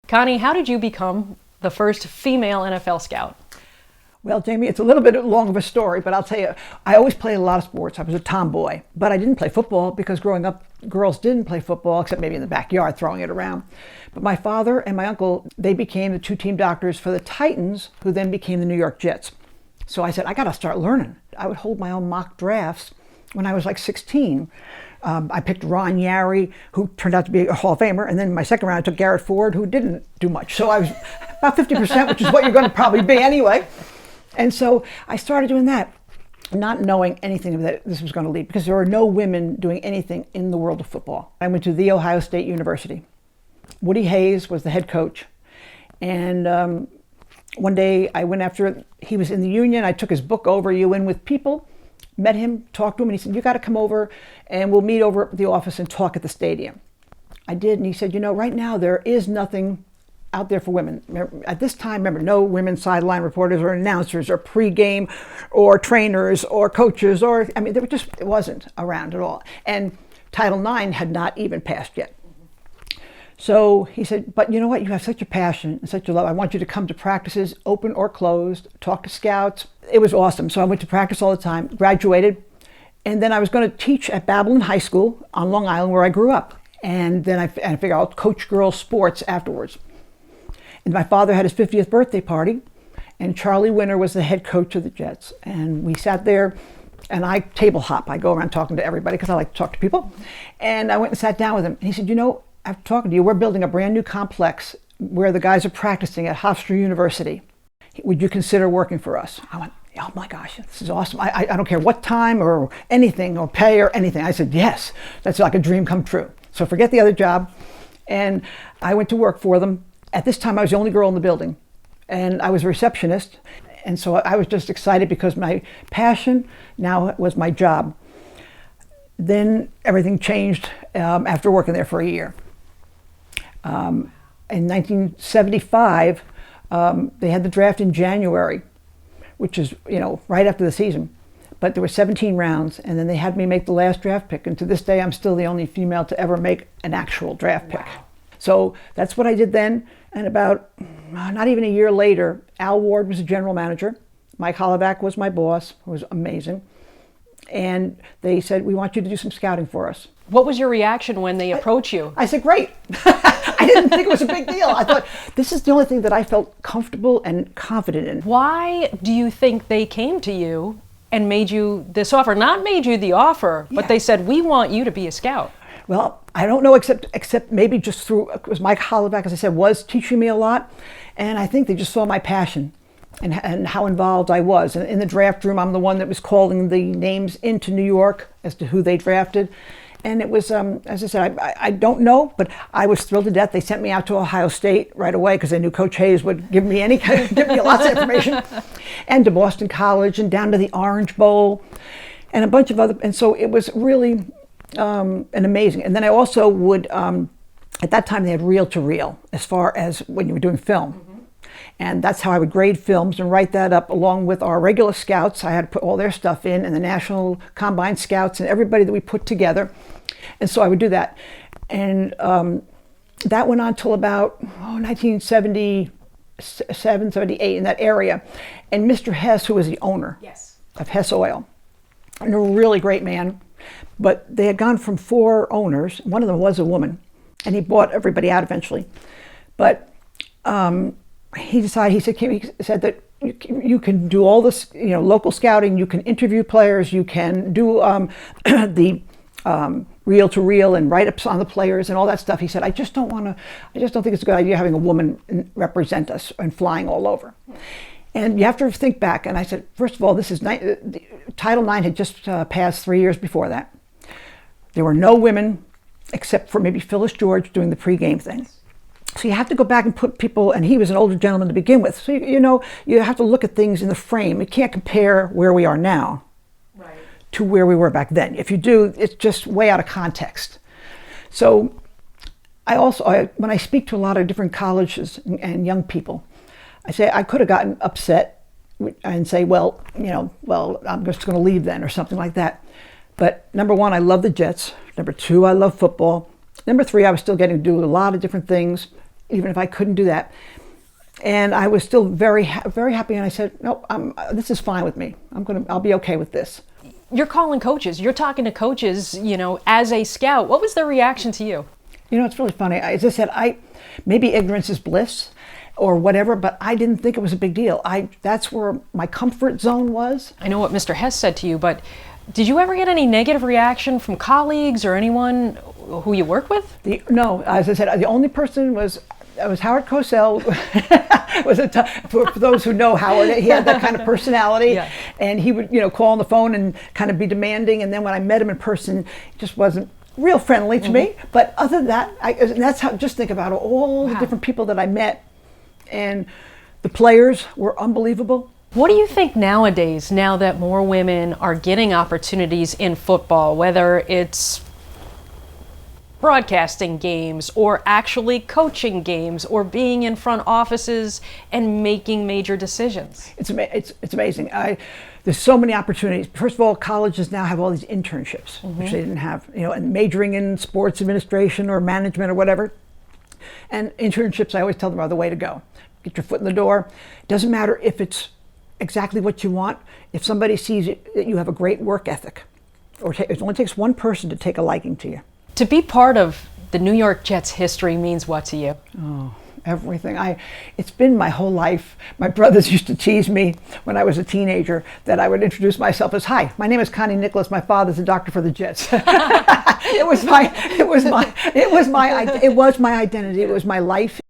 Connie, how did you become the first female NFL scout? Well, Jamie, it's a little bit long of a story, but I'll tell you, I always played a lot of sports. I was a tomboy, but I didn't play football because growing up, girls didn't play football except maybe in the backyard throwing it around. But my father and my uncle, they became the two team doctors for the Titans, who then became the New York Jets. So I said, I got to start learning. I would hold my own mock drafts when I was like 16. I picked Ron Yary, who turned out to be a Hall of Famer, and then in my second round I took Garrett Ford, who didn't do much. So I was about 50%, which is what you're going to probably be anyway. And so I started doing that, not knowing anything that this was going to lead, because there were no women doing anything in the world of football. I went to The Ohio State University. Woody Hayes was the head coach. And one day I went after, he was in the union, I took his book over, You In With People, met him, talked to him, and he said, you got to come over and we'll meet over at the office and talk at the stadium. I did, and he said, you know, right now there is nothing out there for women. At this time, remember, no women sideline reporters or announcers or pregame or trainers or coaches or, I mean, there just, it wasn't around at all. And Title IX had not even passed yet. So he said, but you know what, you have such a passion and such a love. I want you to come to practices, open or closed, talk to scouts. It was awesome. So I went to practice all the time, graduated, and then I was going to teach at Babylon High School on Long Island where I grew up. And then I figured I'll coach girls sports afterwards. And my father had his 50th birthday party, and Charlie Winter was the head coach of the Jets. And we sat there, and I table hop. I go around talking to everybody because I like to talk to people. And I went and sat down with him. And he said, you know, after talking to you, we're building a brand new complex where the guys are practicing at Hofstra University. Would you consider working for us? I went, oh my gosh, this is awesome. I don't care what time or anything or pay or anything. I said, yes, that's like a dream come true. So forget the other job. And I went to work for them. At this time, I was the only girl in the building, and I was a receptionist. And so I was just excited because my passion now was my job. Then everything changed after working there for a year. In 1975, they had the draft in January, which is, you know, right after the season. But there were 17 rounds, and then they had me make the last draft pick. And to this day, I'm still the only female to ever make an actual draft pick. Wow. So that's what I did then. And about not even a year later, Al Ward was the general manager. Mike Hollowback was my boss, who was amazing. And they said, we want you to do some scouting for us. What was your reaction when they approached you? I said, great. I didn't think it was a big deal. I thought, this is the only thing that I felt comfortable and confident in. Why do you think they came to you and made you this offer? Not made you the offer, but they said, we want you to be a scout. Well, I don't know, except maybe just through, it was Mike Hollowback, as I said, was teaching me a lot. And I think they just saw my passion and how involved I was. And in the draft room, I'm the one that was calling the names into New York as to who they drafted. And it was, as I said, I don't know, but I was thrilled to death. They sent me out to Ohio State right away because they knew Coach Hayes would give me lots of information. And to Boston College and down to the Orange Bowl and a bunch of other, and so it was really an amazing. And then I also would, at that time they had reel-to-reel as far as when you were doing film. Mm-hmm. And that's how I would grade films and write that up along with our regular scouts. I had to put all their stuff in, and the National Combine Scouts and everybody that we put together. And so I would do that. And that went on till about 1977, 78, in that area. And Mr. Hess, who was the owner of Hess Oil, and a really great man, but they had gone from 4 owners. One of them was a woman, and he bought everybody out eventually. But he said that you can do all this, you know, local scouting. You can interview players. You can do the reel-to-reel and write-ups on the players and all that stuff. He said, I just don't think it's a good idea having a woman represent us and flying all over. And you have to think back. And I said, first of all, this is Title IX had just passed 3 years before that. There were no women except for maybe Phyllis George doing the pregame thing. So you have to go back and put people, and he was an older gentleman to begin with. So, you know, you have to look at things in the frame. You can't compare where we are now to where we were back then. If you do, it's just way out of context. So when I speak to a lot of different colleges and young people, I say I could have gotten upset and say, well, I'm just going to leave then or something like that. But number one, I love the Jets. Number two, I love football. Number three, I was still getting to do a lot of different things. even if I couldn't do that. And I was still very happy. And I said, no, this is fine with me. I'll be okay with this. You're calling coaches. You're talking to coaches, as a scout. What was their reaction to you? It's really funny. As I said, maybe ignorance is bliss or whatever, but I didn't think it was a big deal. That's where my comfort zone was. I know what Mr. Hess said to you, but did you ever get any negative reaction from colleagues or anyone who you work with? No, as I said, the only person was Howard Cosell. For those who know Howard, he had that kind of personality, yeah. And he would, call on the phone and kind of be demanding. And then when I met him in person, he just wasn't real friendly to me. But other than that, and that's how. Just think about all the different people that I met, and the players were unbelievable. What do you think nowadays, now that more women are getting opportunities in football, whether it's broadcasting games or actually coaching games or being in front offices and making major decisions? It's amazing. There's so many opportunities. First of all, colleges now have all these internships, which they didn't have, and majoring in sports administration or management or whatever. And internships, I always tell them, are the way to go. Get your foot in the door. It doesn't matter if it's exactly what you want. If somebody sees that you have a great work ethic, or it only takes one person to take a liking to you. To be part of the New York Jets history means what to you? Oh, everything. It's been my whole life. My brothers used to tease me when I was a teenager that I would introduce myself as, "Hi, my name is Connie Nicholas. My father's a doctor for the Jets." It was my identity. It was my life.